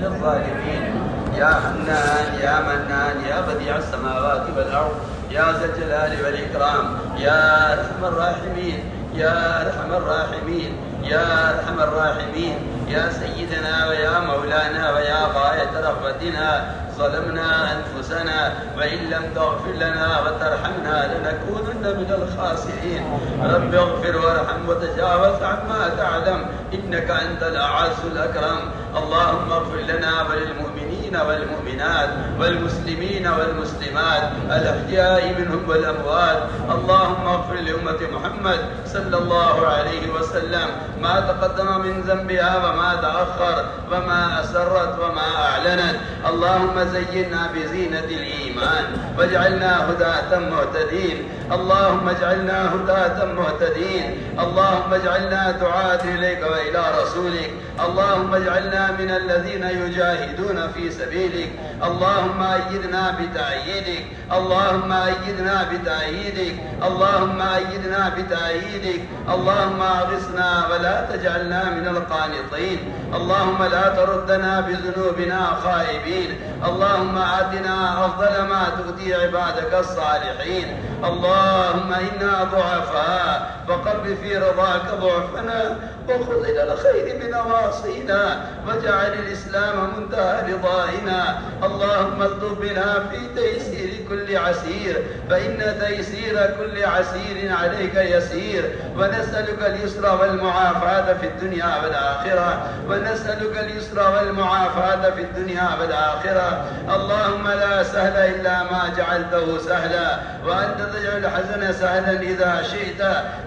الظالمين. يا حنان يا منان يا بديع السماوات والأرض يا ذا الجلال والإكرام يا أرحم الراحمين يا أرحم الراحمين يا أرحم الراحمين يا سيدنا ويا مولانا ويا غاية رغبتنا. ظلمنا أنفسنا وإن لم تغفر لنا وترحمنا لنكونن من الخاسرين. رب اغفر وارحم وتجاوز عما تعلم إنك أنت الأعز الأكرم. اللهم اغفر لنا وللمؤمنين والمؤمنات والمسلمين والمسلمات الأحياء منهم والأموات. اللهم اغفر لأمة محمد صلى الله عليه وسلم ما تقدم من ذنبها وما تأخر وما أسرت وما أعلنت. اللهم زينا بزينة الإيمان واجعلنا هداة مهتدين. اللهم اجعلنا هداة مهتدين. اللهم اجعلنا دعاة إليك وإلى رسولك. اللهم اجعلنا من الذين يجاهدون في سبيلك. اللهم أيدنا بتأييدك. اللهم أيدنا بتأييدك. اللهم أيدنا بتأييدك. اللهم أغثنا ولا تجعلنا من القانطين. اللهم لا تردنا بذنوبنا خائبين. اللهم آتنا أفضل ما تؤتي عبادك الصالحين. اللهم إنا ضعفاء فقبل في رضاك ضعفنا وخذ إلى الخير بنواصينا واجعل الإسلام منتهى رضائنا. اللهم اطلب بنا في تيسير كل عسير فإن تيسير كل عسير عليك يسير. ونسألك اليسر والمعافاة في الدنيا والآخرة. ونسألك اليسر والمعافاة في الدنيا والآخرة. اللهم لا سهل إلا ما جعلته سهلا وأنت تجعل الحزن سهلا إذا شئت.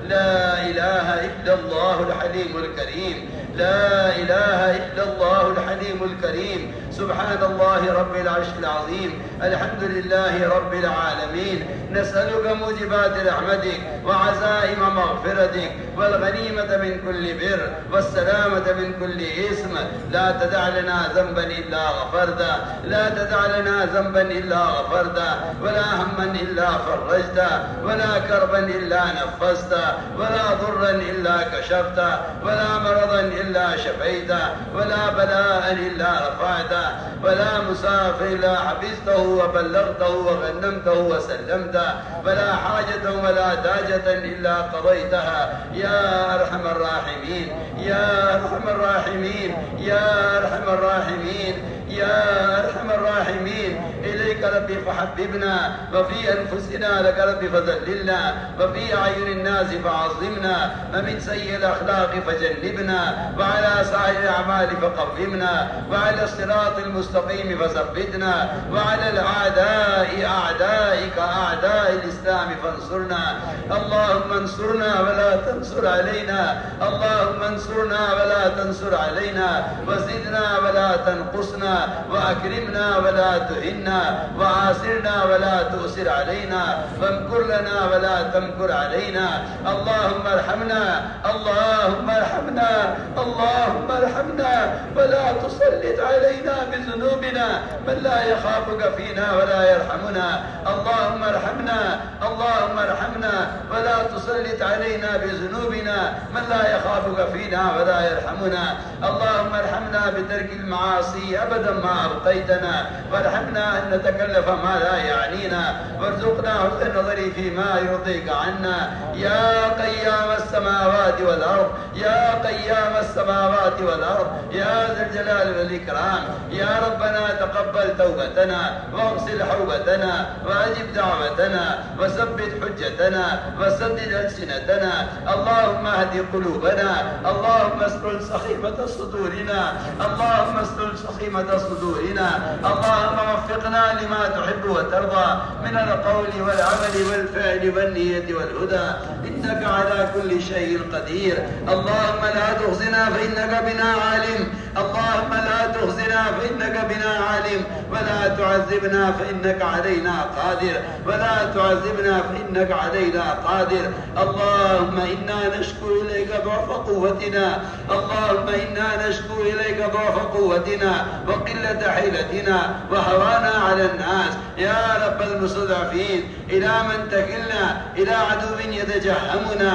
لا إله إلا الله الحليم الكريم. لا إله إلا الله الحليم الكريم. سبحان الله رب العرش العظيم. الحمد لله رب العالمين. نسألك موجبات رحمتك وعزائم مغفرتك والغنيمة من كل بر والسلامة من كل إثم. لا تدع لنا ذنبا إلا غفرته. لا تدع لنا ذنبا إلا غفرته ولا هما إلا فرجته ولا كربا إلا نفسته ولا ضرا إلا كشفته ولا مرضا إلا شفيته ولا بلاء إلا رفعته ولا مسافر إلا حفظته وبلغته وغنمته وسلمته ولا حاجة ولا داجة إلا قضيتها يا أرحم الراحمين يا أرحم الراحمين يا أرحم الراحمين يا أرحم الراحمين. إليك ربي فحببنا وفي أنفسنا لك ربي فذللنا وفي أعين الناس فعظمنا ومن سيء الأخلاق فجنبنا وعلى سائر الأعمال فقومنا وعلى الصراط المستقيم فثبتنا وعلى الأعداء أعدائك أعداء الإسلام فانصرنا. اللهم انصرنا ولا تنصر علينا. اللهم انصرنا ولا تنصر علينا وزدنا ولا تنقصنا وأكرمنا ولا تهنا وآسرنا ولا تؤسر علينا وامكر لنا ولا تمكر علينا. اللهم ارحمنا اللهم ارحمنا اللهم ارحمنا ولا تسلط علينا بذنوبنا من لا يخافك فينا ولا يرحمنا. اللهم ارحمنا اللهم ارحمنا ولا تسلط علينا بذنوبنا من لا يخافك فينا ولا يرحمنا. اللهم ارحمنا بترك المعاصي أبدا ما أبقيتنا وارحمنا أن نتكلف ما لا يعنينا وارزقنا حسن النظر فيما يرضيك عنا. يا قيام السماوات والأرض يا قيام السماوات والأرض يا ذا الجلال والإكرام. يا ربنا تقبل توبتنا واغسل حوبتنا وأجب دعوتنا وثبت حجتنا وسدد ألسنتنا. اللهم اهد قلوبنا. اللهم اسلل سخيمة صدورنا. اللهم اسلل سخيمة صدورنا. اللهم وفقنا لما تحب وترضى من القول والعمل والفعل والنية والهدى إنك على كل شيء قدير. اللهم لا تخزنا فإنك بنا عالم. اللهم لا تخزنا فإنك بنا عالم ولا تعذبنا فإنك علينا قادر ولا تعذبنا فإنك علينا قادر. اللهم إنا نشكو إليك ضعف قوتنا. اللهم إنا نشكو إليك ضعف قوتنا وقلة حيلتنا وهوانا على الناس. يا رب المستضعفين إلى من تكلنا؟ إلى عدو يتجهل يتفهمنا،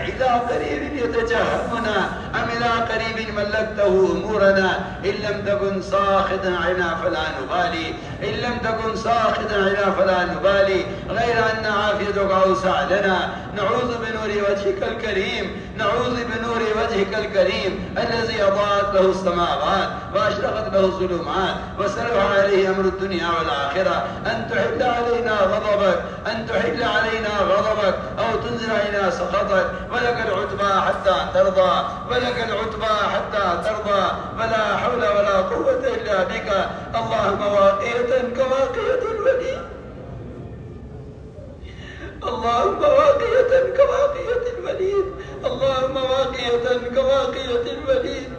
إلى قريب يتجهمنا أم إلى قريب ملكته أمورنا. إن لم تكن ساخطا علينا فلا نبالي، إن لم تكن ساخطا علينا فلا نبالي، غير أن عافيتك أوسع لنا. نعوذ بنور وجهك الكريم، نعوذ بنور وجهك الكريم الذي أضاءت له السماوات وأشرقت له الظلمات وسلح عليه أمر الدنيا والآخرة، أن تحل علينا غضبك، أن تحل علينا غضبك أو تنزل علينا سخطك. ولك العتبى حتى ترضى، ولك العتبى حتى ترضى، ولا حول ولا قوة إلا بك. اللهم واقية كواقية الوليد، اللهم واقية كواقية الوليد، اللهم واقية كواقية الوليد،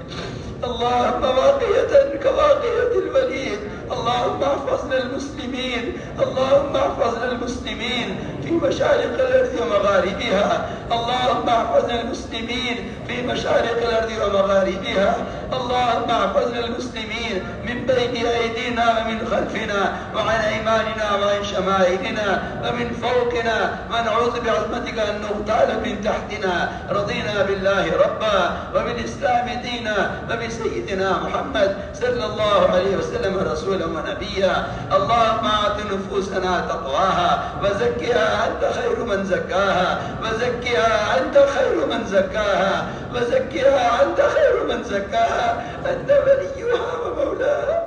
اللهم واقية كواقية الوليد. اللهم احفظنا المسلمين، اللهم احفظنا المسلمين في مشارق الأرض ومغاربها، اللهم احفظنا المسلمين في مشارق الأرض ومغاربها، اللهم احفظنا المسلمين من بين أيدينا ومن خلفنا وعن أيماننا وعن شمائلنا ومن فوقنا، ونعوذ بعظمتك أن نغتال من تحتنا. رضينا بالله ربا وبالإسلام دينا وبسيدنا محمد صلى الله عليه وسلم رسولا ونبيا. اللهم أعط نفوسنا تقواها وزكها أنت خير من زكاها، وزكها أنت خير من زكاها، وزكها أنت خير من زكاها، أنت وليها ومولاها.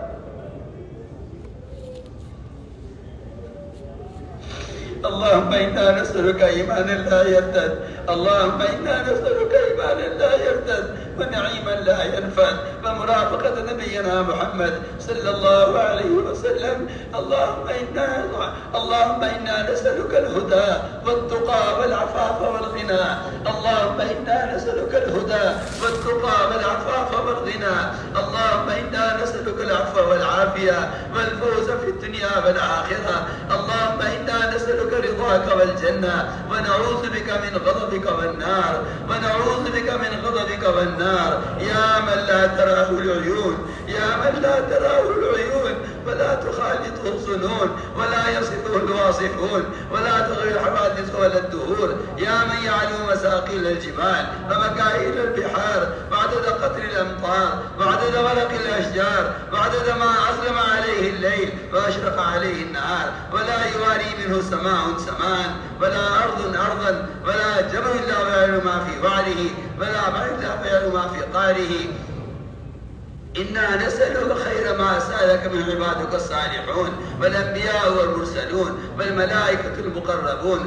اللهم إنا نسألك إيمانا لا يرتد، اللهم إنا نسألك إيمانا لا يرتد ونعيما لا ينفد ومرافقة نبينا محمد صلى الله عليه وسلم. اللهم إنا نسألك الهدى والتقى والعفاف والغنى، اللهم إنا نسألك الهدى والتقى والعفاف والغنى، اللهم إنا نسألك العفو والعافية والفوز في الدنيا والآخرة، اللهم إنا نسألك رضاك والجنة ونعوذ بك من غضبك والنار، ونعوذ بك من غضبك والنار. يا من لا تراه العيون، يا من لا تراه العيون ولا تخالطه الظنون ولا يصفه الواصفون ولا تغير الحوادث ولا الدهور. يا من يعلم مساقيل الجبال ومكاييل البحار وعدد قطر الأمطار وعدد ورق الأشجار وعدد ما أظلم عليه الليل وأشرق عليه النهار، ولا يواري منه سماء سماء ولا أرض أرضا ولا جبل إلا ويعلم ما في وعره ولا بحر إلا ويعلم ما في قاره. إنا نسألك خير ما سألك من عبادك الصالحون والأنبياء والمرسلون والملائكة المقربون.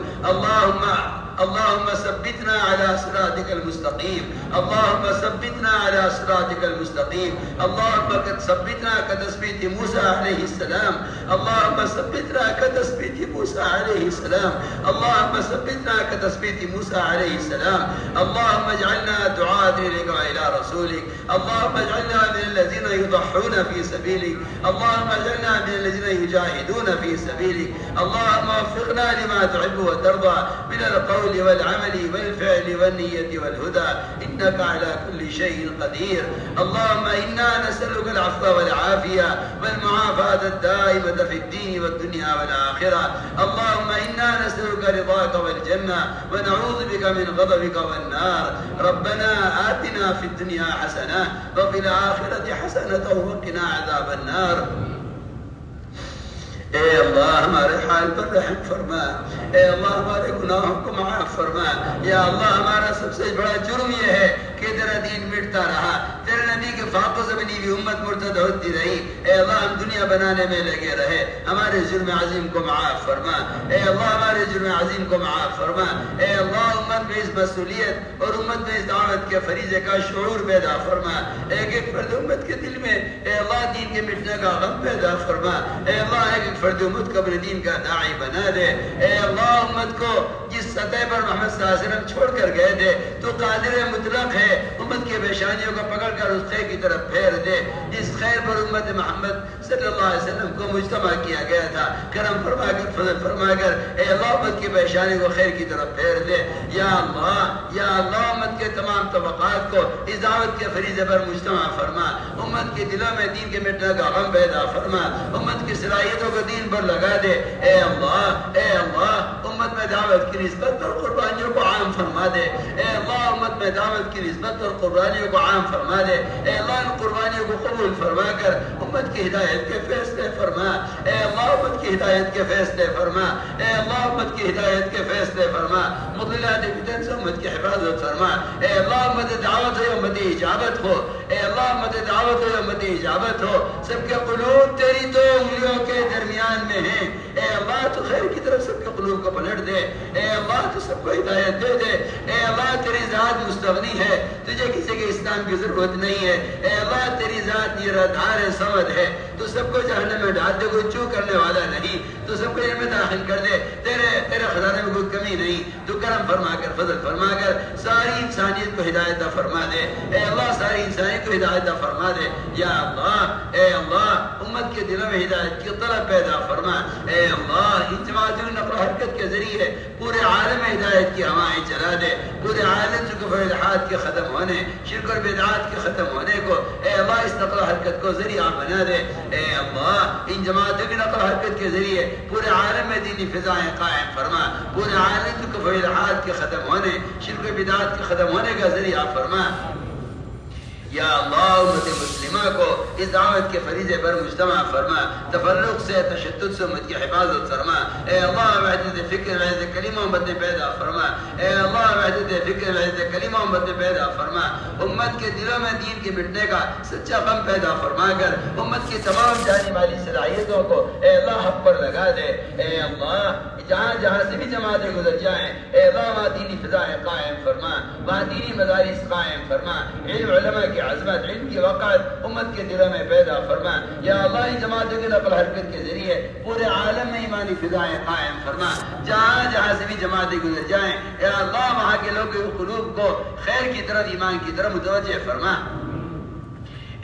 اللهم ثبتنا على صراطك المستقيم، اللهم ثبتنا على صراطك المستقيم. اللهم ثبتنا كتثبيت موسى عليه السلام، اللهم ثبتنا كتثبيت موسى عليه السلام، اللهم ثبتنا كتثبيت موسى عليه السلام. اللهم اجعلنا دعاة إليك وإلى رسولك، اللهم اجعلنا من الذين يضحون في سبيلك، اللهم اجعلنا من الذين يجاهدون في سبيلك. اللهم وفقنا لما تحب وترضى من القول والعمل والفعل والنية والهدى، إنك على كل شيء قدير. اللهم إنا نسألك العفو والعافية والمعافاة الدائمة في الدين والدنيا والآخرة. اللهم إنا نسألك رضاك والجنة ونعوذ بك من غضبك والنار. ربنا آتنا في الدنيا حسنة وفي الآخرة حسنة وقنا عذاب النار. اے اللہ ہمارے حال پر رحم فرما، اے اللہ ہمارے گناہوں کو معاف فرما۔ یا اللہ ہمارا سب سے بڑا جرم یہ ہے کہ تیرا دین مٹتا رہا، تیرے نبی کے فاقوں سے بنی ہوئی امت مرتد ہوتی رہی۔ اے اللہ ہم دنیا بنانے میں لگے رہے، ہمارے جرم عظیم کو معاف فرما۔ اے اللہ ہمارے جرم عظیم کو معاف فرما۔ اے اللہ امت میں اس مسئولیت اور امت میں اس دعوت کے فریضے کا شعور پیدا فرما۔ ایک ایک فرد امت کے دل میں اے اللہ دین کے مٹنے کا غم پیدا فرما۔ اے اللہ ایک ایک فرد امت کو اپنے دین کا داعی بنا دے۔ اے اللہ امت کو جس سطح پر محمد صلی اللہ علیہ وسلم چھوڑ کر گئے تھے تو قادر مطلق ہے، امت کے پیشانیوں کو پکڑ کر اس خیر کی طرف پھیر دے جس خیر پر امت محمد صلی اللہ علیہ وسلم کو مجتمع کیا گیا تھا۔ کرم فرما کر فضل فرما کر اے اللہ امت کی پیشانی کو خیر کی طرف پھیر دے۔ یا اللہ امت کے تمام طبقات کو اس دعوت کے فریضے پر مجتمع فرما۔ امت کے دلوں میں دین کے مٹنے کا غم پیدا فرما، امت کی صلاحیتوں کو دین پر لگا دے۔ اے اللہ امت میں دعوت کی نسبت اور قربانیوں کو عام فرما دے. اے اللہ امت میں دعوت کی نسبت اور قربانیوں کو عام فرما دے. اے اللہ ان قربانیوں کو قبول فرما کر امت کی ہدایت کے فیصلے فرما. اے اللہ امت کی ہدایت کے فیصلے فرما. اے اللہ امت کی ہدایت کے فیصلے فرما. مضلات فتن سے امت کی حفاظت فرما. اے اللہ امت دعوت ہو امت اجابت ہو. اے اللہ امت دعوت ہو امت اجابت ہو. سب کے قلوب تیری دو انگلیوں کے درمیان میں ہیں. اے اللہ تو خیر کی طرف سب کے قلوب کو پلٹ دے. اے اللہ تو سب کو ہدایت دے دے. اے اللہ تیری ذات مستغنی ہے, تجھے کسی کے اسلام کی ضرورت نہیں ہے. اے اللہ تیری ذات نرادھار ہے, صمد ہے, تو سب کو جہنم میں ڈال دے, کوئی چو کرنے والا نہیں, تو سب کو ان میں داخل کر دے. تیرے خزانے میں کوئی کمی نہیں, تو کرم فرما کر فضل فرما کر ساری انسانیت کو ہدایت فرما دے. اے اللہ ساری انسانیت کو ہدایت فرما دے. یا اللہ اے اللہ امت کے دلوں میں ہدایت کی طلب پیدا فرما. اے اللہ ان جماعتوں نقل و حرکت کے ذریعے پورے عالم میں ہدایت کی ہوائیں چلا دے. پورے عالم سے کفر الحاد کے ختم ہونے, شرک اور بدعات کے ختم ہونے کو اے اللہ اس نقل و حرکت کو ذریعہ بنا دے. اے اللہ ان جماعتوں کی نقل و حرکت کے ذریعے پورے عالم میں دینی فضائیں قائم فرما. پورے عالم سے کفر الحاد کے ختم ہونے, شرک و بدعات کے ختم ہونے کا ذریعہ فرما. یا اللہ امت مسلمہ کو اس دعوت کے فریضے پر مجتمع فرما. تفرق سے تشدد سے امت کی حفاظت فرما. اے اللہ وحدت فکر وحدت کلمہ امت میں پیدا فرما. اے اللہ وحدت فکر وحدت کلمہ امت میں پیدا فرما. امت کے دلوں میں دین کے مٹنے کا سچا غم پیدا فرما کر امت کی تمام جانی والی صلاحیتوں کو اے اللہ حق پر لگا دے. اے اللہ جہاں جہاں سے بھی جماعتیں گزر جائیں اے اللہ وہاں دینی فضائیں قائم فرما, وہاں دینی مدارس قائم فرما. علم علماء کی عظمت, علم کی وقت امت کے دلوں میں پیدا فرما. یا اللہ ان جماعتوں کی نقل حرکت کے ذریعے پورے عالم میں ایمانی فضائیں قائم فرما. جہاں جہاں سے بھی جماعتیں گزر جائیں یا اللہ وہاں کے لوگوں کے قلوب کو خیر کی طرف, ایمان کی طرف متوجہ فرما.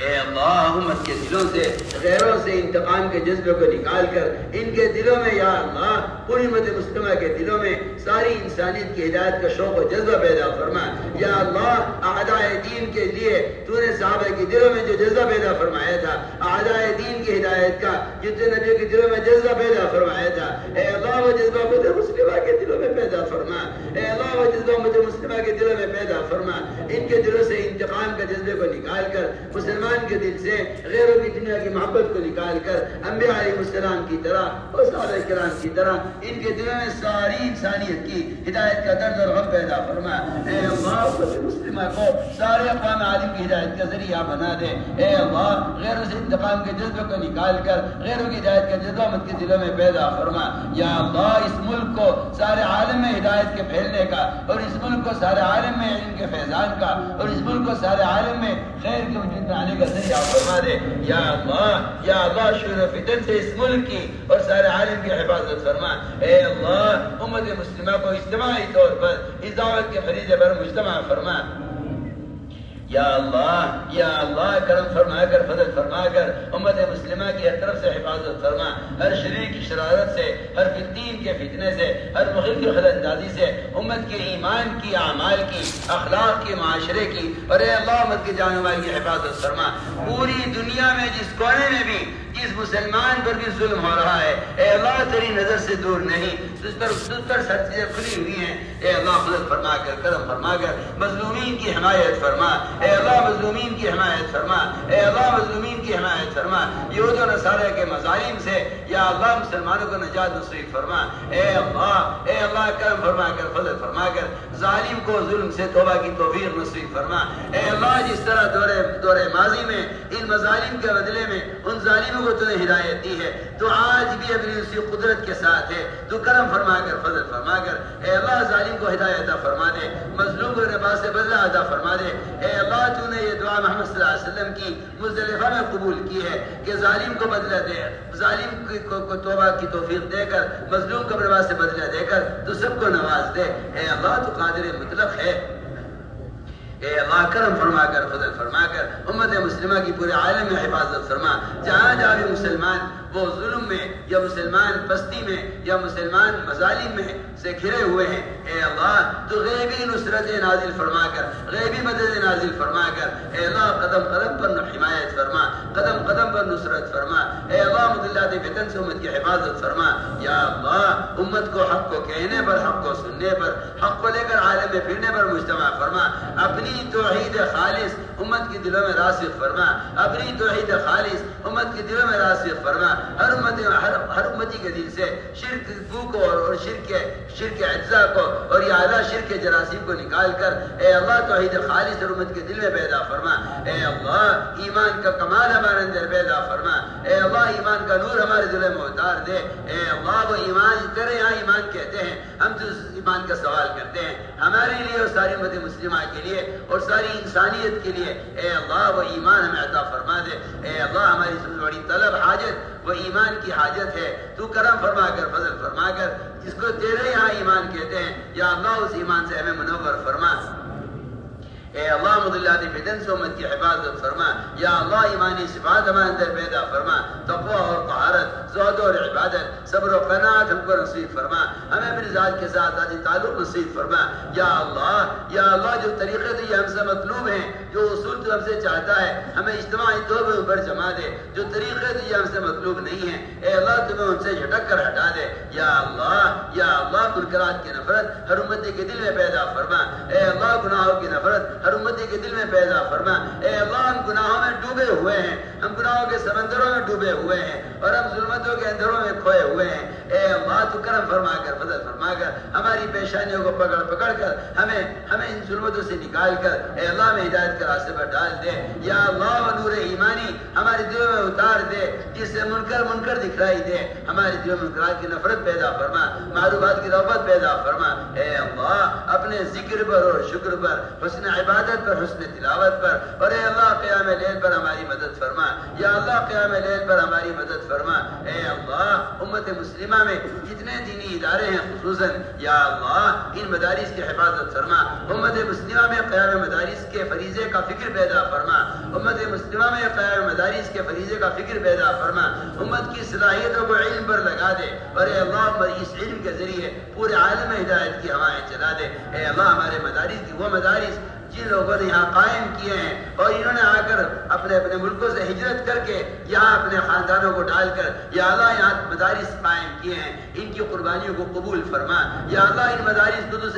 اے اللہ امت کے دلوں سے غیروں سے انتقام کے جذبے کو نکال کر ان کے دلوں میں یا اللہ پوری امت مسلمہ کے دلوں میں ساری انسانیت کی ہدایت کا شوق و جذبہ پیدا فرما. یا اللہ اعداء دین کے لیے تو نے صحابہ کے دلوں میں جو جذبہ پیدا فرمایا تھا, اعداء دین کی ہدایت کا جو نبی کے دلوں میں جذبہ پیدا فرمایا تھا, اے اللہ وہ جذبہ امت مسلمہ کے دلوں میں پیدا فرما. اے اللہ وہ جذبہ امت مسلمہ کے دلوں میں پیدا فرما. ان کے دلوں سے انتقام کے جذبے کو نکال کر مسلمان کے دل سے غیروں کی دنیا کی محبت کو نکال کر انبیاء علیہ السلام کی طرح اور صحابہ کرام کی طرح ان کے دلوں میں ساری انسانیت کی ہدایت کا درد اور غم پیدا فرما. اے اللہ امت مسلمہ کو سارے اقوام عالم کی ہدایت کا ذریعہ بنا دے. اے اللہ غیروں سے انتقام کے جذبے کو نکال کر غیروں کی ہدایت کا جذبہ امت کے دلوں میں پیدا فرما. یا اللہ اس ملک کو سارے عالم میں ہدایت کے پھیلنے کا, اور اس ملک کو سارے عالم میں علم کے فیضان کا, اور اس ملک کو سارے عالم میں خیر کے وجود میں آنے کا ذریعہ فرما دے. یا اللہ شور و فتن سے اس ملک کی اور سارے عالم کی حفاظت فرما. اے اللہ امت مسلمہ کو اجتماعی طور پر اس دعوت کے فریضے پر مجتمع فرما. یا اللہ کرم فرما کر فضل فرما کر امت مسلمہ کی ہر طرف سے حفاظت فرما. ہر شریر کی شرارت سے, ہر فتین کے فتنے سے, ہر مغل کی خلل اندازی سے امت کے ایمان کی, اعمال کی, اخلاق کی, معاشرے کی, اور اے اللہ امت کی جان و مال کی حفاظت فرما. پوری دنیا میں جس کونے میں بھی جس مسلمان پر بھی ظلم ہو رہا ہے اے اللہ تیری نظر سے دور نہیں, تجھ پر سب چیزیں کھلی ہوئی ہیں. اے اللہ فضل فرما کر کرم فرما کر مظلومین کی حمایت فرما. اے اللہ مظلومین کی حمایت فرما. اے اللہ مظلومین کی حمایت فرما. یہود و نصارہ کے مظالم سے یا اللہ مسلمانوں کو نجات نصیب فرما. اے اللہ کرم فرما کر فضل فرما کر ظالم کو ظلم سے توبہ کی توفیق نصیب فرما. اے اللہ جس طرح دور ماضی میں ان مظالم کے بدلے میں ان ظالموں کو تو نے ہدایت دی ہے, تو آج بھی اپنی اسی قدرت کے ساتھ ہے, تو کرم فرما کر فضل فرما کر اے اللہ ظالم کو ہدایت عطا فرما دے, مظلوم کو ربا سے بدلہ عطا فرما دے. اے اللہ تو نے یہ دعا محمد صلی اللہ علیہ وسلم کی مزدلفہ میں قبول کی ہے کہ ظالم کو بدلہ دے, ظالم کو توبہ کی توفیق دے کر, مظلوم کو ربا سے بدلہ دے کر تو سب کو نواز دے. اے اللہ تو قادر مطلق ہے. اے اللہ کرم فرما کر فضل فرما کر امت مسلمہ کی پورے عالم میں حفاظت فرما. جہاں جہاں بھی مسلمان وہ ظلم میں یا مسلمان پستی میں یا مسلمان مظالم میں سے گھرے ہوئے ہیں، اے اللہ تو غیبی نصرت نازل فرما کر، غیبی مدد نازل فرما کر، اے اللہ قدم قدم پر حمایت فرما، قدم قدم پر نصرت فرما، اے اللہ مضلات فتن سے امت کی حفاظت فرما، یا اللہ امت کو حق کو کہنے پر، حق کو سننے پر، حق کو لے کر عالم میں پھرنے پر مجتمع فرما، اپنی توحید خالص امت کے دلوں میں راسخ فرما، اپنی توحید خالص امت کے دلوں میں راسخ فرما، ہر امتی کے دل سے شرک کو اور شرک اجزاء کو اور یہ اعلیٰ شرک جراثیم کو نکال کر اے اللہ توحید خالص اور امت کے دل میں پیدا فرما، اے اللہ ایمان کا کمال ہمارے اندر پیدا فرما، اے اللہ ایمان کا نور ہمارے دل میں اتار دے، اے اللہ وہ ایمان تیرے یہاں ایمان کہتے ہیں، ہم تو اس ایمان کا سوال کرتے ہیں ہمارے لیے اور ساری امت مسلمہ کے لیے اور ساری انسانیت کے لیے، اے اللہ وہ ایمان ہمیں عطا فرما دے، اے اللہ ہماری سب سے بڑی طلب حاجت وہ ایمان کی حاجت ہے، تو کرم فرما کر فضل فرما کر جس کو تیرے یہاں ایمان کہتے ہیں یا اللہ اس ایمان سے ہمیں منور فرما، اے اللہ مضلات فتن سے امت کی حفاظت فرما، یا اللہ ایمانی صفات ہمارے اندر پیدا فرما، تقوی اور طہارت، زہد اور عبادت، صبر و قناعت ہم کو نصیب فرما، ہمیں اپنی ذات کے ساتھ ذاتی تعلق نصیب فرما، یا اللہ جو طریقے تو یہ ہم سے مطلوب ہیں، جو اصول تو ہم سے چاہتا ہے ہمیں اجتماعی طور پر اوپر جما دے، جو طریقے تو یہ ہم سے مطلوب نہیں ہیں اے اللہ تمہیں ان سے جھٹک کر ہٹا دے، یا اللہ منکرات کی نفرت ہر امتی کے دل میں پیدا فرما، اے اللہ گناہوں کی نفرت ہر امتی کے دل میں پیدا فرما، اے اللہ ہم گناہوں میں ڈوبے ہوئے ہیں، ہم گناہوں کے سمندروں میں ڈوبے ہوئے ہیں اور ہم ظلمتوں کے اندروں میں کھوئے ہوئے ہیں، اے اللہ تو کرم فرما کر فضل فرما کر ہماری پیشانیوں کو پکڑ کر ہمیں ان ظلمتوں سے نکال کر اے اللہ میں ہدایت کے راستے پر ڈال دے، یا اللہ وہ نور ایمانی ہمارے دلوں میں اتار دے جس سے منکر دکھلائی دے، ہمارے دلوں میں منکرات کی نفرت پیدا فرما، معروفات کی رغبت پیدا فرما، اے اللہ اپنے ذکر پر اور شکر پر، حسن عبادت پر، حسن تلاوت پر، اور اے اللہ قیام لیل پر ہماری مدد فرما، یا اللہ قیام لیل پر ہماری مدد فرما، اے اللہ امت مسلمہ میں جتنے دینی ادارے ہیں خصوصاً یا اللہ ان مدارس کی حفاظت فرما، امت مسلمہ میں قیام مدارس کے فریضے کا فکر پیدا فرما، امت مسلمہ میں قیام مدارس کے فریضے کا فکر پیدا فرما، امت کی صلاحیتوں کو علم پر لگا دے، اور اے اللہ اس علم کے ذریعے پورے عالم ہدایت کی ہوائیں چلا دے، اے اللہ ہمارے مدارس کی وہ مدارس جن لوگوں نے یہاں قائم کیے ہیں اور انہوں نے آ کر اپنے ملکوں سے ہجرت کر کے یہاں اپنے خاندانوں کو ڈال کر یا اللہ یہاں مدارس قائم کیے ہیں، ان کی قربانیوں کو قبول فرما، یا اللہ ان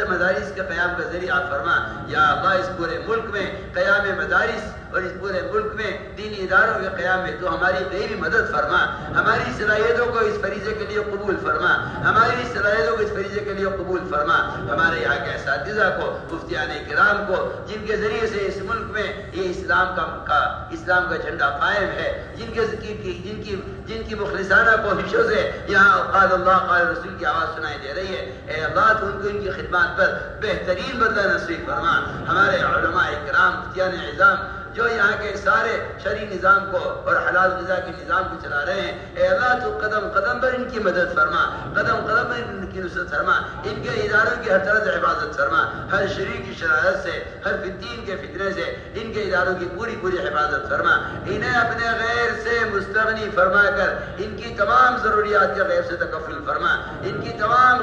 مدارس کے قیام کا ذریعہ فرما، یا اللہ اس پورے ملک میں قیام مدارس اور اس پورے ملک میں دینی اداروں کے قیام میں تو ہماری غیبی مدد فرما، ہماری صلاحیتوں کو اس فریضے کے لیے قبول فرما، ہماری صلاحیتوں کو اس فریضے کے لیے قبول فرما، ہمارے یہاں کے اساتذہ کو، مفتیان کرام کو، جن کے ذریعے سے اس ملک میں یہ اسلام کا جھنڈا قائم ہے، جن کی مخلصانہ کوششوں سے یہاں قال اللہ قال رسول کی آواز سنائی دے رہی ہے، اے اللہ تو ان کو ان کی خدمات پر بہترین بدلہ نصیب فرما، ہمارے علماء کرام، مفتیان عظام جو یہاں کے سارے شرعی نظام کو اور حلال غذا کے نظام کو چلا رہے ہیں، اے اللہ تو قدم قدم پر ان کی مدد فرما، قدم قدم پر ان کی نصرت فرما، ان کے اداروں کی ہر طرح سے حفاظت فرما، ہر شریر کی شرارت سے، ہر فتین کے فتنے سے ان کے اداروں کی پوری حفاظت فرما، انہیں اپنے غیر سے مستغنی فرما کر ان کی تمام ضروریات کے غیب سے تکفل فرما، ان کی تمام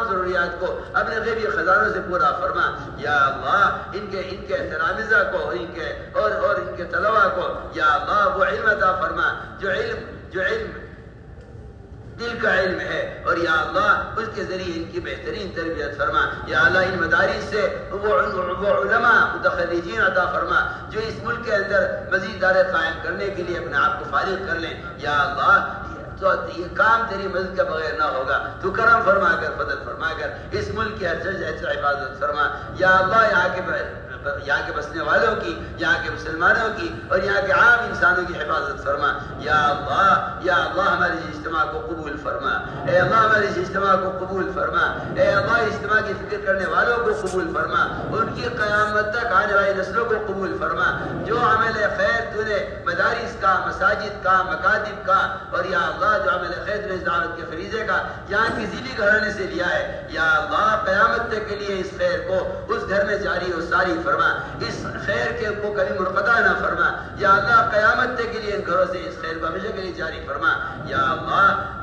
ضروریات کو اپنے غیبی خزانوں سے پورا فرما، یا اللہ ان کے احترامزہ کو اور ان کے طلباء کو یا اللہ وہ علم عطا فرما جو علم دل کا علم ہے، اور یا اللہ اس کے ذریعے ان کی بہترین تربیت فرما، یا اللہ ان مدارس سے وہ علماء متخرجین عطا فرما جو اس ملک کے اندر مزید ادارے قائم کرنے کے لیے اپنے آپ کو فارغ کر لیں، یا اللہ تو یہ کام تیری مدد کے بغیر نہ ہوگا، تو کرم فرما کر فضل فرما کر اس ملک کی ہر جگہ حفاظت فرما، یا اللہ یہاں کے بسنے والوں کی، یہاں کے مسلمانوں کی اور یہاں کے عام انسانوں کی حفاظت فرما، یا اللہ ہمارے اس اجتماع کو قبول فرما، اے اللہ ہمارے اس اجتماع کو قبول فرما، اے اللہ اجتماع کی فکر کرنے والوں کو قبول فرما، ان کی قیامت تک آنے والی نسلوں کو قبول فرما، جو عمل خیر تو نے مدارس کا، مساجد کا، مکاتب کا، اور یا اللہ جو عمل خیر تو نے اس دعوت کے فریضے کا یہاں کسی بھی گھرانے سے لیا ہے، یا اللہ قیامت تک کے لیے اس خیر کو اس گھر میں جاری و ساری فرما، فرما، اس خیر کے کو کبھی منقطع نہ فرما یا اللہ، قیامت کے لیے ان گھروں سے اس خیر کو ہمیشہ کے لیے جاری فرما یا اللہ،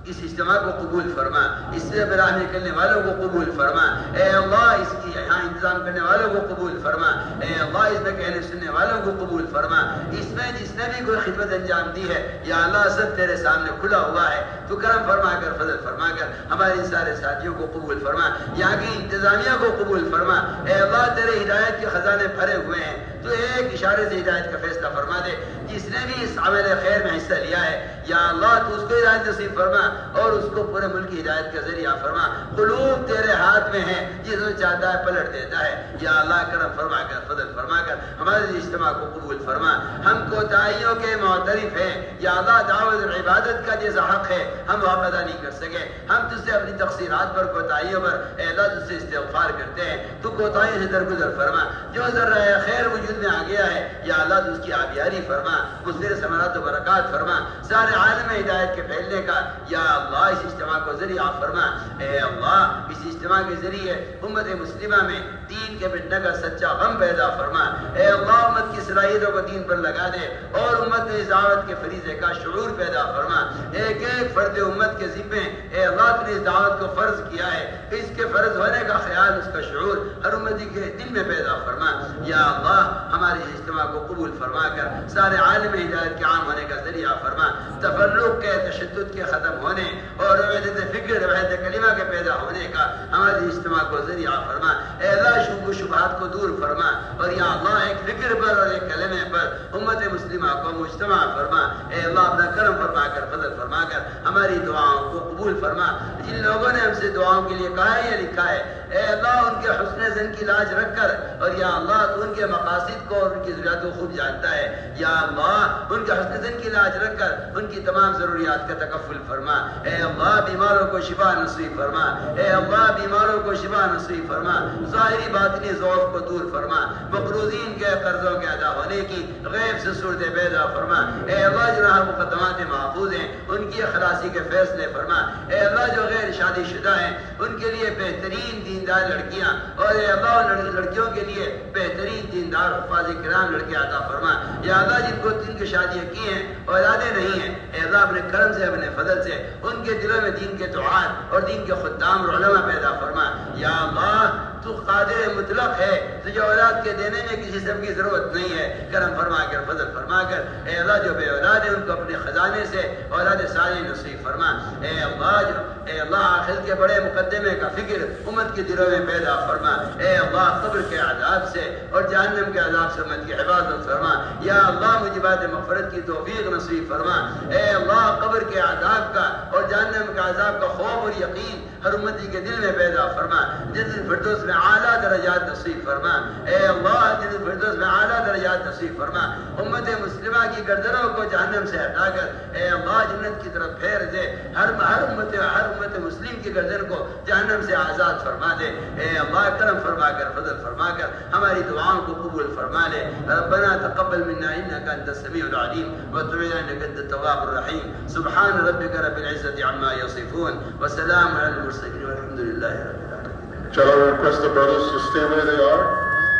اس اجتماع کو قبول فرما، اس سے براہ کرنے والوں کو قبول فرما اے اللہ، اس کی یہاں انتظام کرنے والوں کو قبول فرما اے اللہ، اس میں کہنے سننے والوں کو قبول فرما، اس میں جس نے بھی کوئی خدمت انجام دی ہے یا اللہ سب تیرے سامنے کھلا ہوا ہے، تو کرم فرما کر فضل فرما کر ہمارے سارے ساتھیوں کو قبول فرما، یہاں کی انتظامیہ کو قبول فرما اے اللہ، تیرے ہدایت کے خزانے بھرے ہوئے ہیں، تو ایک اشارے سے ہدایت کا فیصلہ فرما دے، جس نے بھی اس عمل خیر میں حصہ لیا ہے یا اللہ تو اس کو ہدایت نصیب فرما اور اس کو پورے ملک کی ہدایت کا ذریعہ فرما، قلوب تیرے ہاتھ میں ہے، جس کو چاہتا ہے پلٹ دیتا ہے یا اللہ، کرم فرما کر فضل فرما کر ہمارے اجتماع کو قبول فرما، ہم کوتاہیوں کے معترف ہیں یا اللہ، دعوت اور عبادت کا جیسا حق ہے ہم وہ ادا نہیں کر سکے، ہم تجھ سے اپنی تقصیرات پر کوتاہیوں پر اے اللہ تجھ سے استغفار کرتے ہیں، تو کوتاہیوں سے درگزر فرما، جو ذرہ خیر وجود میں آ گیا ہے یا اللہ تو اس کی آبیاری فرما، مثمر ثمرات و برکات فرما، سارے عالم ہدایت کے پھیلنے کا یا اللہ اس اجتماع کو ذریعہ فرما اے اللہ، اس اجتماع کے ذریعے امت مسلمہ میں دین کے بننے کا سچا غم پیدا فرما اے اللہ، امت کی صلاحیتوں کو دین پر لگا دے اور امت میں دعوت کے فریضے کا شعور پیدا فرما، ایک ایک فرد امت کے ذمے اے اللہ تو نے اس دعوت کو فرض کیا ہے، اس کے فرض ہونے کا خیال، اس کا شعور ہر امتی کے دل میں پیدا فرما یا اللہ، ہمارے اجتماع کو قبول فرما کر سارے عالم ہدایت کے عام ہونے کا ذریعہ فرما، تفرق کے، تشدد کے ختم ہونے اور وحدت فکر، وحدت کلمہ کے پیدا ہونے کا ہمارے اجتماع کو ذریعہ فرما اے اللہ، شبہ و شبہات کو دور فرما اور یا اللہ ایک فکر پر اور ایک کلمے پر امت مسلمہ کو مجتمع فرما اے اللہ، اپنا کرم فرما کر فضل فرما کر ہماری دعاؤں کو قبول فرما، جن لوگوں نے ہم سے دعاؤں کے لیے کہا ہے یا لکھا ہے اے اللہ، ان کے حسن ظن کی لاج رکھ کر اور یا اللہ تو ان کے مقاصد کو اور ان کی ضروریات کو خوب جانتا ہے یا اللہ، ان کے حسن ظن کی لاج رکھ کر ان کی تمام ضروریات کا تکفل فرما اے اللہ، بیماروں کو شفا نصیب فرما اے اللہ، بیماروں کو شفا نصیب فرما، ظاہری باطنی ضعف کو دور فرما، مقروضین کے قرضوں کے ادا ہونے کی غیب سے صورت پیدا فرما اے اللہ، جو رہا مقدمات محفوظ ہیں ان کی خلاصی کے فیصلے فرما اے اللہ، جو غیر شادی شدہ ہیں ان کے لیے بہترین دیندار لڑکیاں اور اے اللہ لڑکیوں کے لیے بہترین دیندار حفاظ کرام لڑکے عطا فرما یا اللہ، جن کو دین کی شادیاں کی ہیں اولادیں نہیں ہیں اے اللہ، اپنے کرم سے اپنے فضل سے ان کے دلوں میں دین کے دعات اور دین کے خدام اور علماء پیدا فرما یا اللہ، تو قادر مطلق ہے، تجھے اولاد کے دینے میں کسی سب کی ضرورت نہیں ہے، کرم فرما کر فضل فرما کر اے اللہ، جو بے اولاد ہے ان کو اپنے خزانے سے اولاد صالح نصیب فرما اے اللہ، آخرت کے بڑے مقدمے کا فکر امت کے دلوں میں پیدا فرما اے اللہ، قبر کے عذاب سے اور جہنم کے عذاب سے امت کی حفاظت فرما یا اللہ، مجبات مغفرت کی توفیق نصیب فرما اے اللہ، قبر کے عذاب کا اور جہنم کے عذاب کا خوف اور یقین ہر امتی کے دل میں پیدا فرما، جنت الفردوس میں اعلیٰ درجات نصیب فرما اے اللہ، جنت الفردوس میں اعلیٰ درجات نصیب فرما، امت مسلمہ کی گردنوں کو جہنم سے ہٹا کر اے اللہ جنت کی طرف پھیر دے، ہر امت مسلم کی گردن کو جہنم سے آزاد فرما دے اے اللہ، کرم فرما کر فضل فرما کر ہماری دعاؤں کو قبول فرما لے، ربنا تقبل منا انك انت السميع العليم وتب علينا انك انت التواب الرحيم، سبحان ربك رب العزة عما يصفون وسلام على المرسلين والحمد لله رب العالمين. Shall I request the brothers to stay where they are?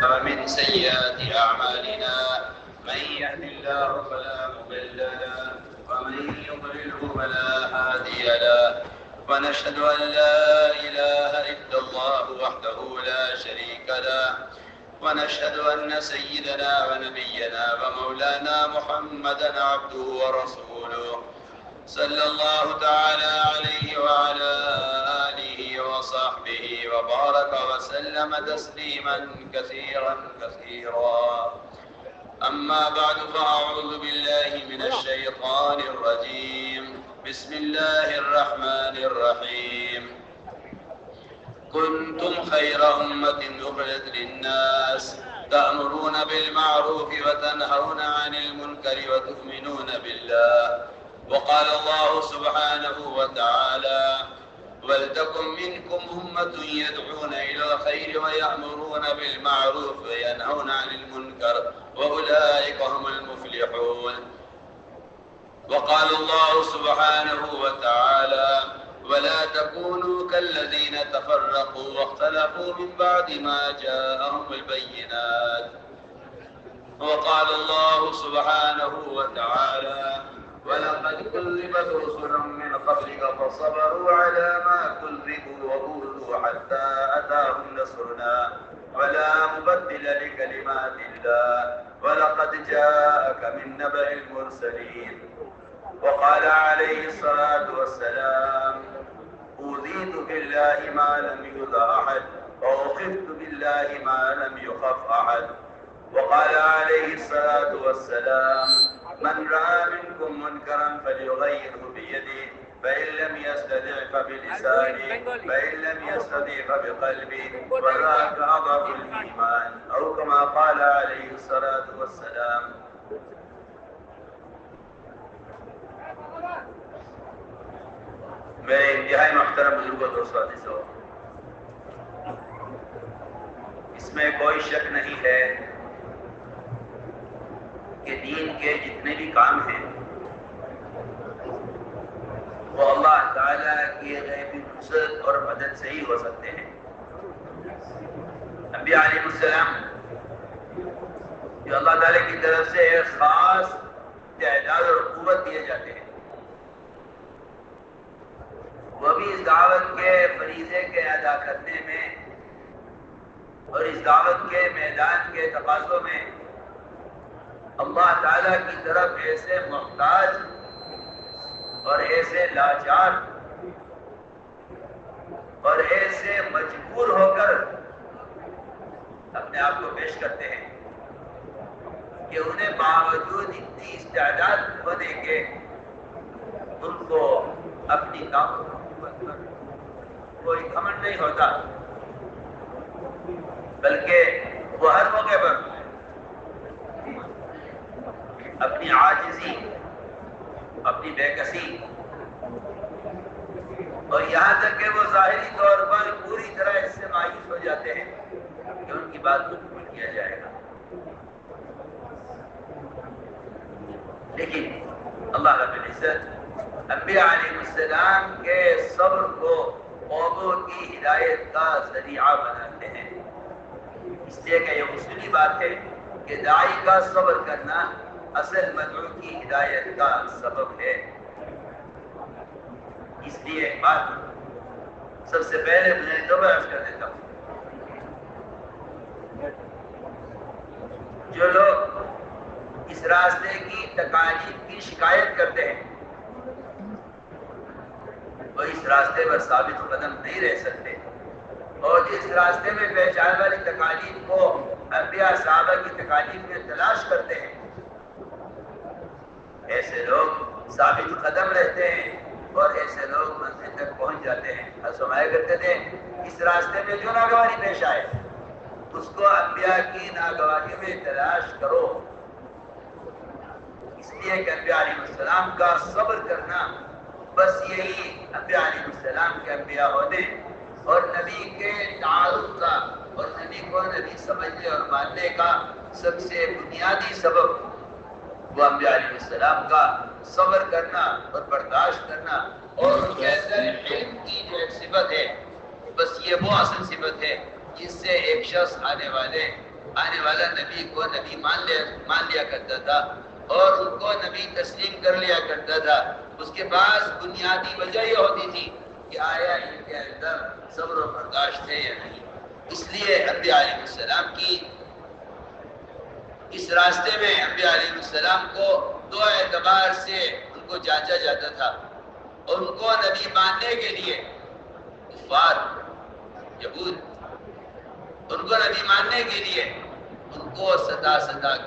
ومن سيئات أعمالنا من يهد الله فلا مضل له ومن يضلله فلا هادي له، ونشهد أن لا إله إلا الله وحده لا شريك له، ونشهد أن سيدنا ونبينا ومولانا محمدا عبده ورسوله صلى الله تعالى عليه وعلى آله وصحبه وبارك وسلم تسليما كثيرا كثيرا. أما بعد فأعوذ بالله من الشيطان الرجيم. بسم الله الرحمن الرحيم. كنتم خير أمة أخرجت للناس تأمرون بالمعروف وتنهون عن المنكر وتؤمنون بالله. وقال الله سبحانه وتعالى: ولتكن منكم أمة يدعون إلى الخير ويأمرون بالمعروف وينهون عن المنكر وأولئك هم المفلحون. وقال الله سبحانه وتعالى: ولا تكونوا كالذين تفرقوا واختلفوا من بعد ما جاءهم البينات. وقال الله سبحانه وتعالى: ولقد كذبت رسل من قبلك فصبروا على ما كذبوا وأوذوا حتى أتاهم نصرنا ولا مبدل لكلمات الله ولقد جاءك من نبأ المرسلين. وقال عليه الصلاة والسلام: أوذيت بالله ما لم يؤذ أحد وأخفت بالله ما لم يخف أحد. وقال عليه الصلاة والسلام: من رأى منكم منكرا فليغيره بيده فإن لم يستطع فبلسانه فإن لم يستطع فبقلبه وذاك أضعف الإيمان، أو كما قال عليه الصلاة والسلام. میرے انتہائی محترم بزرگوں دوستوں عزیزو، اس میں کوئی شک نہیں ہے کہ دین کے جتنے بھی کام ہیں وہ اللہ تعالیٰ کی غیبی نصرت اور مدد سے ہی ہو سکتے ہیں۔ انبیاء علیہ السلام جو اللہ تعالیٰ کی طرف سے ایک خاص تعداد اور قوت دیے جاتے ہیں، وہ بھی اس دعوت کے فریضے کے ادا کرنے میں اور اس دعوت کے میدان کے تقاضوں میں اللہ تعالیٰ کی طرف ایسے محتاج اور ایسے لاچار اور ایسے مجبور ہو کر اپنے آپ کو پیش کرتے ہیں کہ انہیں باوجود اتنی استعداد ہونے کے ان کو اپنی طاقت پر کوئی گھمنڈ نہیں ہوتا، بلکہ وہ ہر موقع پر اپنی عاجزی، اپنی بے کسی اور یہاں تک کہ وہ ظاہری طور پر پوری طرح اس سے مایوس ہو جاتے ہیں کہ ان کی بات کو قبول کیا جائے گا، لیکن اللہ رب العزت انبیاء علیہ السلام کے صبر کو قوموں کی ہدایت کا ذریعہ بناتے ہیں، اس لیے کہ یہ اصولی بات ہے کہ داعی کا صبر کرنا اصل مدعو کی ہدایت کا سبب ہے۔ اس لیے ایک بات سب سے پہلے مجھے توبہ عرض کر دیتا ہوں، جو لوگ اس راستے کی تکالیف کی شکایت کرتے ہیں وہ اس راستے پر ثابت قدم نہیں رہ سکتے، اور جس راستے میں پیش آنے والی تکالیف کو انبیاء صحابہ کی تکالیف میں تلاش کرتے ہیں، ایسے لوگ ثابت قدم رہتے ہیں اور ایسے لوگ منزل تک پہنچ جاتے ہیں۔ فرمایا کرتے تھے اس راستے میں جو ناگواری پیش آئے اس کو انبیاء کی ناگواری میں تلاش کرو، اس لیے کہ انبیاء علیہ السلام کا صبر کرنا بس یہی انبیاء علیہ السلام کے انبیاء ہونے اور نبی کے تعارف کا اور نبی کو نبی سمجھنے اور ماننے کا سب سے بنیادی سبب وہ انبیاء علیہ السلام کا صبر کرنا اور برداشت کرنا اور ان کے اندر علم کی جو ایک صفت ہے، بس یہ وہ اصل صفت ہے جس سے ایک شخص آنے والا نبی کو نبی مان لیا کرتا تھا اور ان کو نبی تسلیم کر لیا کرتا تھا۔ اس کے پاس بنیادی وجہ یہ ہوتی تھی کہ آیا ان کے اندر صبر و برداشت ہے یا نہیں۔ اس لیے انبیاء علیہ السلام کی اس راستے میں انبیاء علیہ السلام کو دو اعتبار سے ان کو جانچا جاتا تھا، اور ان کو نبی ماننے کے لیے کفار یہود ان کو نبی ماننے کے لیے ان کو ستا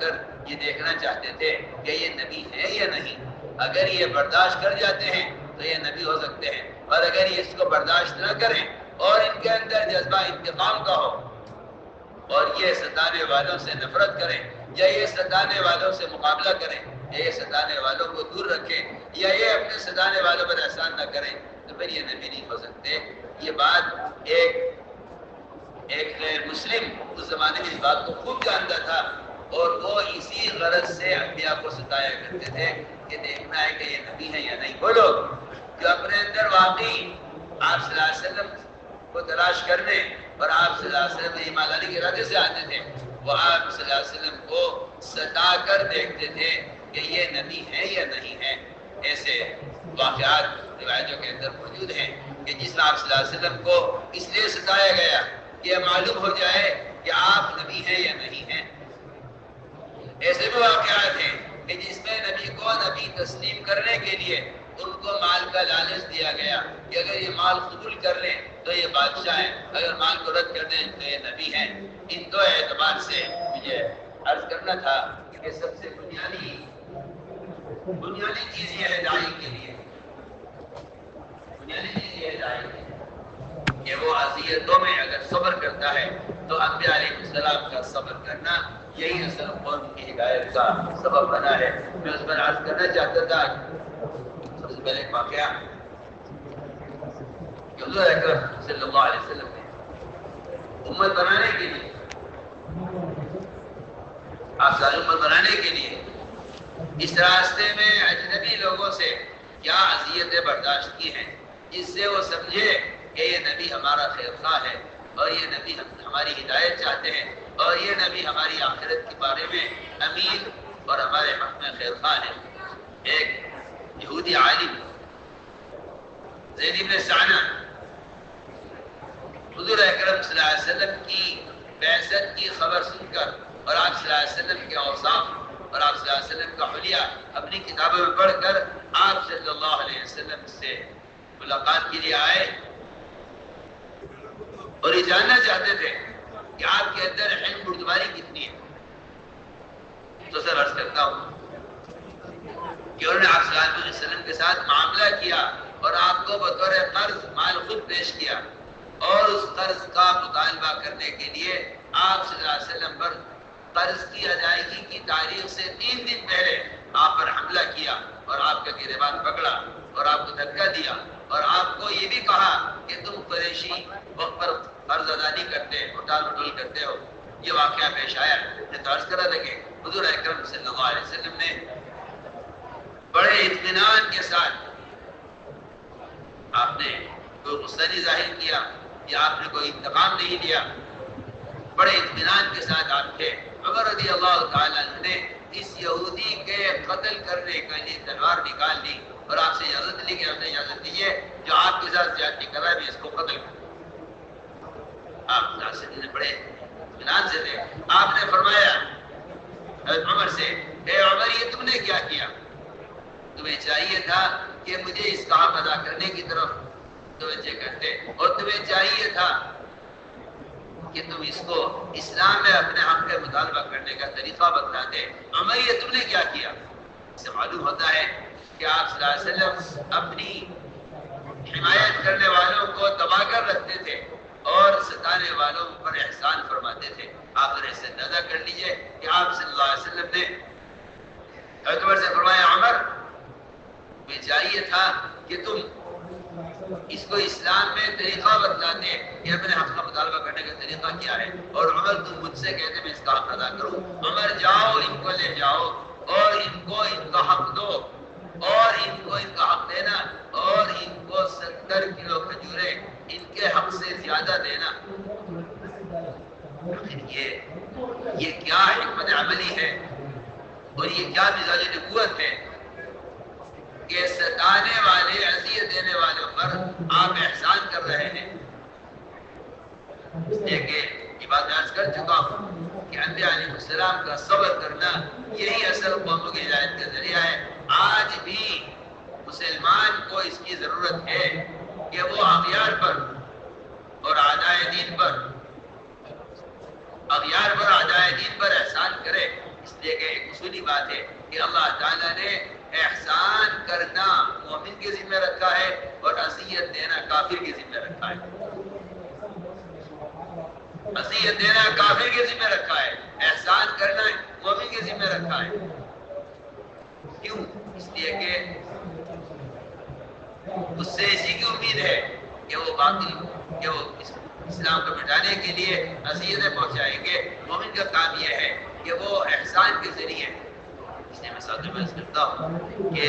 کر یہ دیکھنا چاہتے تھے کہ یہ نبی ہے یا نہیں۔ اگر یہ برداشت کر جاتے ہیں تو یہ نبی ہو سکتے ہیں، اور اگر یہ اس کو برداشت نہ کریں اور ان کے اندر جذبہ انتقام کا ہو اور یہ ستانے والوں سے نفرت کریں یا یہ ستانے والوں سے مقابلہ کریں یا یہ ستانے والوں کو دور رکھیں یا یہ اپنے ستانے والوں پر احسان نہ کریں تو پھر یہ نبی نہیں ہو سکتے۔ یہ بات ایک غیر مسلم اس زمانے میں اس بات کو خوب جانتا تھا، اور وہ اسی غرض سے انبیاء کو ستایا کرتے تھے کہ دیکھنا ہے کہ یہ نبی ہے یا نہیں۔ وہ لوگ جو اپنے اندر واقعی آپ صلی اللہ علیہ وسلم کو تلاش کرنے، اور آپ صلی اللہ علیہ وسلم ایمان لانے کے ارادے سے آتے تھے، وہ آپ صلی اللہ علیہ وسلم کو ستا کر دیکھتے تھے کہ یہ نبی ہے یا نہیں ہے۔ ایسے واقعات روایتوں کے اندر موجود ہیں کہ جس میں آپ صلی اللہ علیہ وسلم کو اس لیے ستایا گیا کہ یہ معلوم ہو جائے کہ آپ نبی ہیں یا نہیں ہیں۔ ایسے بھی واقعات ہیں کہ جس میں نبی کو نبی تسلیم کرنے کے لیے ان کو مال کا لالچ دیا گیا کہ اگر یہ مال قبول کر لیں تو یہ بادشاہ ہیں، اگر مال کو رد کر دیں تو یہ نبی ہیں۔ ان دو اعتبار سے مجھے عرض کرنا تھا کہ سب سے بنیادی چیز یہ ہے داعی کے لیے، بنیادی چیز یہ ہے داعی کے لیے کہ وہ اذیتوں میں اگر صبر کرتا ہے تو انبیاء علیہ السلام کا صبر کرنا یہی اصل قوم کی ہدایت کا سبب بنا ہے۔ میں اس پر عرض کرنا چاہتا تھا سب سے پہلے ایک واقعہ کہ حضور اکرم صلی اللہ علیہ وسلم نے امت بنانے کے لیے، آپ ساری امت بنانے کے لیے اس راستے میں اجنبی لوگوں سے کیا اذیتیں برداشت کی ہیں جس سے وہ سمجھے کہ یہ نبی ہمارا خیر خواہ ہے اور یہ نبی ہماری ہدایت چاہتے ہیں اور یہ نبی ہماری آخرت کے بارے میں امین اور ہمارے حق میں خیر خواہ ہے۔ ایک یہودی عالم زید بن سعنہ حضور اکرم صلی اللہ علیہ وسلم کی بعثت کی خبر سن کر اور آپ صلی اللہ علیہ وسلم کے اوصاف اور آپ صلی اللہ علیہ وسلم کا حلیہ اپنی کتابوں میں پڑھ کر آپ صلی اللہ علیہ وسلم سے ملاقات کے لیے آئے اور یہ جاننا چاہتے تھے کہ آپ کے اندر علم بردباری کتنی ہے۔ تو سر عرض کرتا ہوں کہ انہوں نے آپ صلی اللہ علیہ وسلم کے ساتھ معاملہ کیا اور آپ کو بطور قرض مال خود پیش کیا، اور اس قرض کا مطالبہ کرنے کے لیے آپ صلی اللہ علیہ وسلم پر قرض کی ادائیگی کی تاریخ سے 3 دن پہلے آپ پر حملہ کیا اور آپ کا گریبان پکڑا اور آپ کو دھکا دیا اور آپ کو یہ بھی کہا کہ تم قریشی وقت پر قرض ادا نہیں کرتے، اٹال مٹول کرتے ہو۔ یہ واقعہ پیش آیا۔ میں تو عرض کرا تھا کہ حضور اکرم صلی اللہ علیہ وسلم نے بڑے اطمینان کے ساتھ، آپ نے کوئی غصہ نہیں ظاہر کیا یا آپ نے کوئی انتقام نہیں لیا، بڑے اطمینان کے ساتھ آپ تھے۔ عمر رضی اللہ تعالیٰ عنہ نے اس یہودی کے قتل کرنے کے لیے تلوار نکال لی اور آپ سے اجازت لی کہ ہم نے اجازت دیجیے جو آپ کے ساتھ زیادتی کر رہا ہے اس کو قتل کریں۔ آپ نے بڑے اطمینان سے تھے۔ آپ نے فرمایا عمر سے، اے عمر یہ تم نے کیا کیا؟ تمہیں چاہیے تھا کہ مجھے اس کا حق ادا کرنے کی طرف توجہ کرتے، اور تمہیں چاہیے تھا کہ تم اس کو اسلام میں اپنے حق کا مطالبہ کرنے کا طریقہ بتلاتے۔ عمر یہ تم نے کیا کیا؟ اس سے معلوم ہوتا ہے کہ آپ صلی اللہ علیہ وسلم اپنی حمایت کرنے والوں کو دبا کر رکھتے تھے اور ستانے والوں پر احسان فرماتے تھے۔ آپ نے اسے اندازہ کر لیجئے کہ آپ صلی اللہ علیہ وسلم نے عمر سے فرمایا، عمر میں چاہیے تھا کہ تم اس کو اسلام میں طریقہ بتلاتے کہ اپنے حق کا مطالبہ کرنے کا طریقہ کیا ہے، اور عمر تم مجھ سے کہتے میں اس کا حق ادا کروں۔ عمر جاؤ ان کو لے جاؤ اور ان کو ان کا حق دو، اور ان کو ان کا حق دینا، اور ان کو 70 کلو کھجوریں ان کے حق سے زیادہ دینا۔ یہ کیا حکمت عملی ہے اور یہ کیا مزاج نبوت ہے کہ ستانے والے، اذیت دینے والوں پر آپ احسان کر رہے ہیں۔ اس لیے کہ یہ بات میں عرض کر چکا ہوں کہ انبیاء علیہ السلام کا صبر کرنا یہی اصل قوموں کی ہدایت کا ذریعہ ہے۔ آج بھی مسلمان کو اس کی ضرورت ہے کہ وہ اغیار پر اور اعدائے دین پر احسان کرے، اس لیے کہ ایک اصولی بات ہے کہ اللہ تعالیٰ نے احسان کرنا مومن کے ذمہ رکھا ہے اور اذیت دینا کافر کے ذمہ رکھا ہے۔ اذیت دینا کافر کے ذمہ رکھا ہے، احسان کرنا مومن کے ذمہ رکھا ہے۔ کیوں؟ اس لیے کہ اس سے اسی کی امید ہے کہ وہ باطل، کہ وہ اسلام کو مٹانے کے لیے اذیتیں پہنچائیں گے۔ مومن کا کام یہ ہے کہ وہ احسان کے ذریعے، اس لیے میں ساتھ میں کرتا ہوں کہ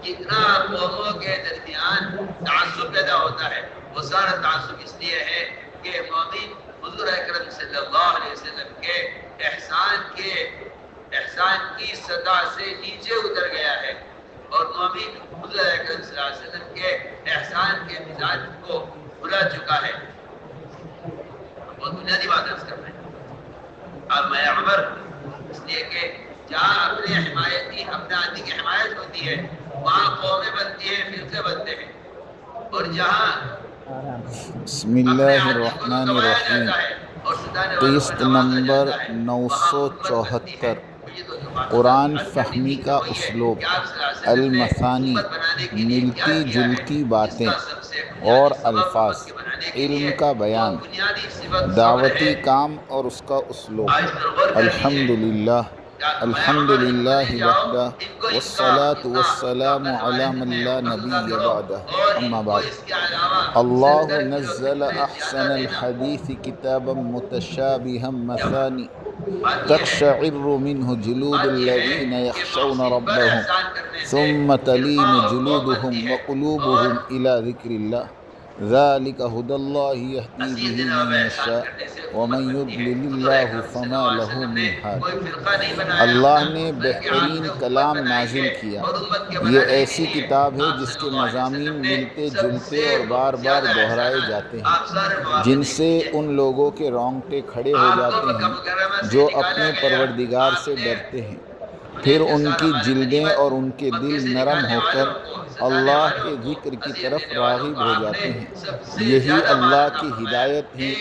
کتنا قوموں کے درمیان تعصب پیدا ہوتا ہے وہ سارا تعصب اس لیے ہے کہ مومن حضور اکرم صلی اللہ علیہ وسلم کے احسان کی سطح سے نیچے اتر گیا ہے، اور مومن حضور اکرم صلی اللہ علیہ وسلم کے احسان کے مزاج کو بھلا چکا ہے۔ بہت بنیادی بات عرض کر رہے ہیں۔ اور میں عمر اس لیے کہ جہاں اپنے حمایتی اپنے آدمی کی حمایت ہوتی ہے وہاں قومیں بنتی ہیں، فرقے بنتے ہیں، اور جہاں بسم اللہ الرحمن الرحیم۔ قسط نمبر 974 قرآن فہمی کا اسلوب، المثانی ملتی جلتی باتیں اور الفاظ، علم کا بیان، دعوتی کام اور اس کا اسلوب۔ الحمدللہ وحدہ والصلاة والسلام علی من لا نبی بعدہ، اما بعد۔ اللہ نزل احسن الحدیث کتابا متشابہا مثانی تقشعر منہ جلود الذین یخشون ربهم ثم تلین جلودهم وقلوبهم الى ذکر اللہ، ذلك هدى الله يهدي به من يشاء ومن يضلل الله فما له من هاد۔ اللہ نے بہترین کلام نازل کیا، یہ ایسی کتاب ہے جس کے مضامین ملتے جلتے اور بار بار دہرائے جاتے ہیں، جن سے ان لوگوں کے رونگٹے کھڑے ہو جاتے ہیں جو اپنے پروردگار سے ڈرتے ہیں، پھر ان کی جلدیں اور ان کے دل نرم ہو کر اللہ کے ذکر کی طرف راغب ہو جاتے ہیں۔ یہی اللہ کی ہدایت ہے،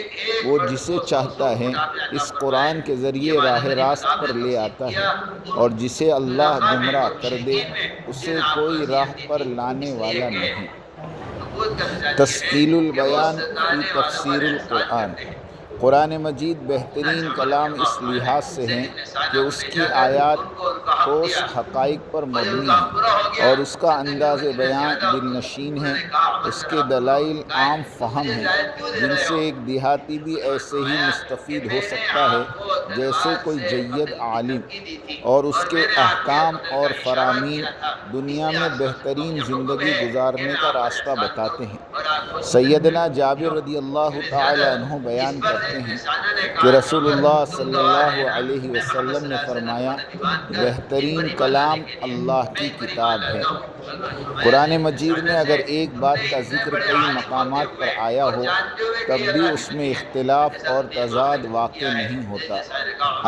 وہ جسے چاہتا ہے اس قرآن کے ذریعے راہ راست پر لے آتا ہے، اور جسے اللہ گمراہ کر دے اسے کوئی راہ پر لانے والا نہیں۔ تثقیل البیان فی تفسیر القرآن۔ قرآن مجید بہترین کلام اس لحاظ سے ہے کہ اس کی آیات ٹھوس حقائق پر مبنی ہیں اور اس کا انداز بیان دلنشین ہے، اس کے دلائل عام فہم ہیں، جن سے ایک دیہاتی بھی ایسے ہی مستفید ہو سکتا ہے جیسے کوئی جید عالم، اور اس کے احکام اور فرامین دنیا میں بہترین زندگی گزارنے کا راستہ بتاتے ہیں۔ سیدنا جابر رضی اللہ تعالی عنہ بیان کرتے ہیں کہ رسول اللہ صلی اللہ علیہ وسلم نے فرمایا، بہترین کلام اللہ کی کتاب ہے۔ قرآن مجید میں اگر ایک بات کا ذکر کئی مقامات پر آیا ہو تب بھی اس میں اختلاف اور تضاد واقع نہیں ہوتا۔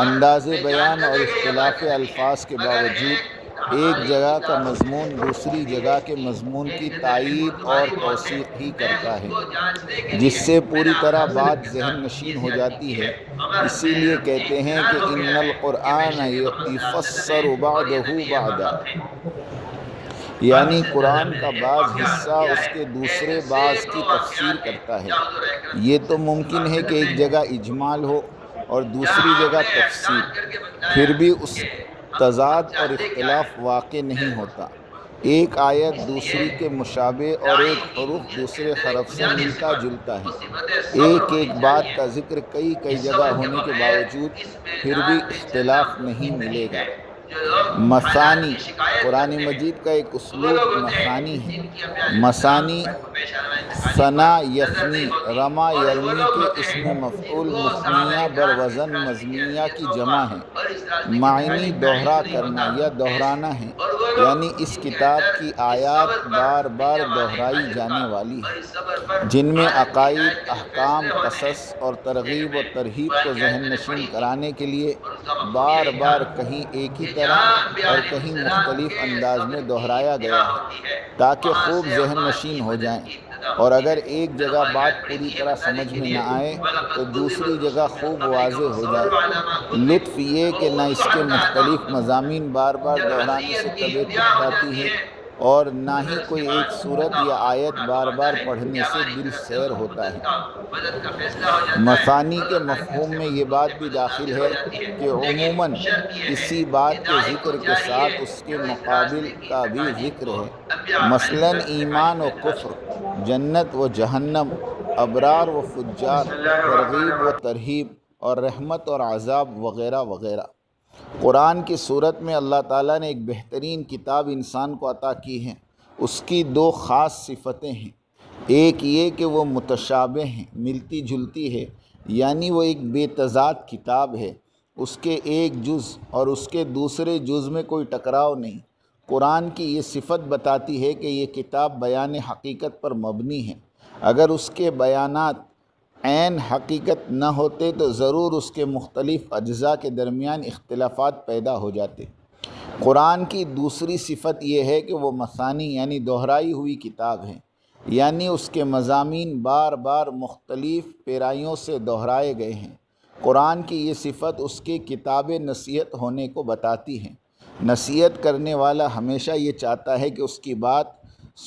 انداز بیان اور اختلاف الفاظ کے باوجود ایک جگہ کا مضمون دوسری جگہ کے مضمون کی تائید اور توثیق ہی کرتا ہے، جس سے پوری طرح بات ذہن نشین ہو جاتی ہے۔ اسی لیے کہتے ہیں کہ ان القرآن یفسر بعضہ بعضا، یعنی قرآن کا بعض حصہ اس کے دوسرے بعض کی تفسیر کرتا ہے۔ یہ تو ممکن ہے کہ ایک جگہ اجمال ہو اور دوسری جگہ تفسیر، پھر بھی اس تضاد اور اختلاف واقع نہیں ہوتا۔ ایک آیت دوسری کے مشابہ اور ایک حرف دوسرے حرف سے ملتا جلتا ہے۔ ایک بات کا ذکر کئی جگہ ہونے کے باوجود پھر بھی اختلاف نہیں ملے گا۔ مثانی، قرآن مجید کا ایک اسلوب مثانی ہے۔ مثانی ثنا یثنی، رما یرمی کے اسم مفعول مثنیہ بر وزن مزمیہ کی جمع ہے۔ معنی دوہرا کرنا یا دہرانا ہے، یعنی اس کتاب کی آیات بار بار دہرائی جانے والی ہے، جن میں عقائد، احکام، قصص اور ترغیب و ترہیب کو ذہن نشین کرانے کے لیے بار بار کہیں ایک ہی طرح اور کہیں مختلف انداز میں دہرایا گیا ہے تاکہ خوب ذہن نشین ہو جائیں، اور اگر ایک جگہ بات پوری طرح سمجھ میں نہ آئے تو دوسری جگہ خوب واضح ہو جائے۔ لطف یہ کہ نہ اس کے مختلف مضامین بار بار دہرانے سے طبیعت اٹھاتی ہے اور نہ ہی کوئی ایک صورت یا آیت بار بار پڑھنے سے دل سیر ہوتا ہے۔ مثانی کے مفہوم میں یہ بات بھی داخل ہے کہ عموماً کسی بات کے ذکر کے ساتھ اس کے مقابل کا بھی ذکر ہے، مثلاً ایمان و کفر، جنت و جہنم، ابرار و فجار، ترغیب و ترہیب اور رحمت اور عذاب وغیرہ وغیرہ۔ قرآن کی صورت میں اللہ تعالیٰ نے ایک بہترین کتاب انسان کو عطا کی ہے۔ اس کی دو خاص صفتیں ہیں۔ ایک یہ کہ وہ متشابہ ہیں، ملتی جلتی ہے، یعنی وہ ایک بے تضاد کتاب ہے، اس کے ایک جز اور اس کے دوسرے جز میں کوئی ٹکراؤ نہیں۔ قرآن کی یہ صفت بتاتی ہے کہ یہ کتاب بیان حقیقت پر مبنی ہے۔ اگر اس کے بیانات عین حقیقت نہ ہوتے تو ضرور اس کے مختلف اجزاء کے درمیان اختلافات پیدا ہو جاتے۔ قرآن کی دوسری صفت یہ ہے کہ وہ مثانی یعنی دہرائی ہوئی کتاب ہے، یعنی اس کے مضامین بار بار مختلف پیرائیوں سے دہرائے گئے ہیں۔ قرآن کی یہ صفت اس کے کتاب نصیحت ہونے کو بتاتی ہے۔ نصیحت کرنے والا ہمیشہ یہ چاہتا ہے کہ اس کی بات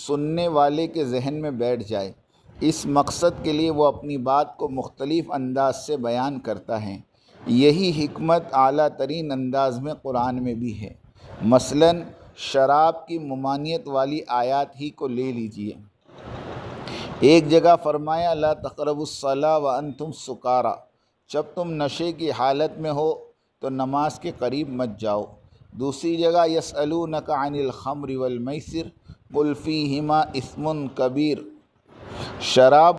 سننے والے کے ذہن میں بیٹھ جائے۔ اس مقصد کے لیے وہ اپنی بات کو مختلف انداز سے بیان کرتا ہے۔ یہی حکمت اعلیٰ ترین انداز میں قرآن میں بھی ہے۔ مثلاً شراب کی ممانعت والی آیات ہی کو لے لیجئے۔ ایک جگہ فرمایا لا تقربوا الصلاۃ وانتم سکارى، جب تم نشے کی حالت میں ہو تو نماز کے قریب مت جاؤ۔ دوسری جگہ یسألونک عن الخمر والمیسر قل فیہما اثم کبیر، شراب